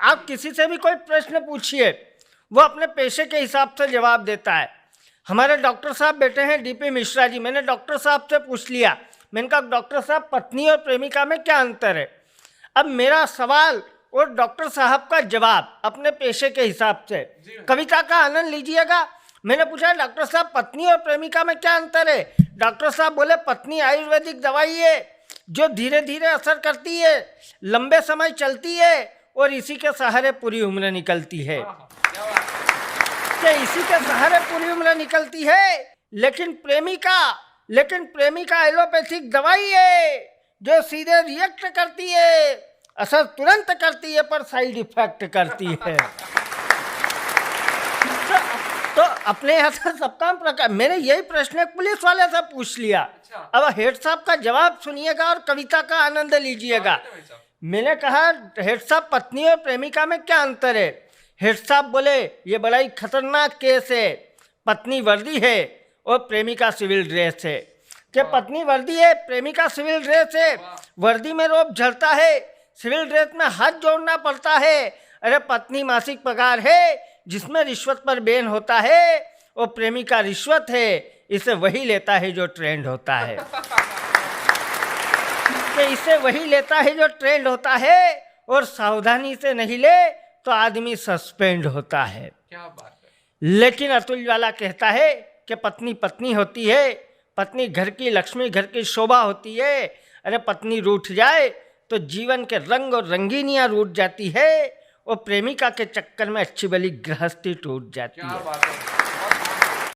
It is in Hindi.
आप किसी से भी कोई प्रश्न पूछिए, वो अपने पेशे के हिसाब से जवाब देता है। हमारे डॉक्टर साहब बैठे हैं डीपी मिश्रा जी, मैंने डॉक्टर साहब से पूछ लिया, मैंने कहा डॉक्टर साहब पत्नी और प्रेमिका में क्या अंतर है? अब मेरा सवाल और डॉक्टर साहब का जवाब अपने पेशे के हिसाब से, कविता का आनंद लीजिएगा। मैंने पूछा डॉक्टर साहब पत्नी और प्रेमिका में क्या अंतर है? डॉक्टर साहब बोले पत्नी आयुर्वेदिक दवाई है जो धीरे धीरे असर करती है, लंबे समय चलती है और इसी के सहारे पूरी उम्र निकलती है। कि इसी के सहारे पूरी उम्र निकलती है। लेकिन प्रेमिका एलोपैथिक दवाई है जो सीधे रिएक्ट करती है, असर तुरंत करती है पर साइड इफेक्ट करती है। तो अपने यहाँ से सब काम प्रकार। मैंने यही प्रश्न एक पुलिस वाले से पूछ लिया। अब हेड साहब का जवाब सुनिएगा और कविता का आनंद लीजिएगा। मैंने कहा हेड साहब पत्नी और प्रेमिका में क्या अंतर है? हेड साहब बोले ये बड़ा ही खतरनाक केस है, पत्नी वर्दी है और प्रेमिका सिविल ड्रेस है। कि पत्नी वर्दी है, प्रेमिका सिविल ड्रेस है। वर्दी में रोब झड़ता है, सिविल ड्रेस में हाथ जोड़ना पड़ता है। अरे पत्नी मासिक पगार है जिसमें रिश्वत पर बैन होता है और प्रेमिका रिश्वत है, इसे वही लेता है जो ट्रेंड होता है। कि इसे वही लेता है जो ट्रेंड होता है और सावधानी से नहीं ले तो आदमी सस्पेंड होता है। क्या बात है। लेकिन अतुल वाला कहता है कि पत्नी पत्नी होती है, पत्नी घर की लक्ष्मी, घर की शोभा होती है। अरे पत्नी रूठ जाए तो जीवन के रंग और रंगीनियाँ रूठ जाती है और प्रेमिका के चक्कर में अच्छी भली गृहस्थी टूट जाती है।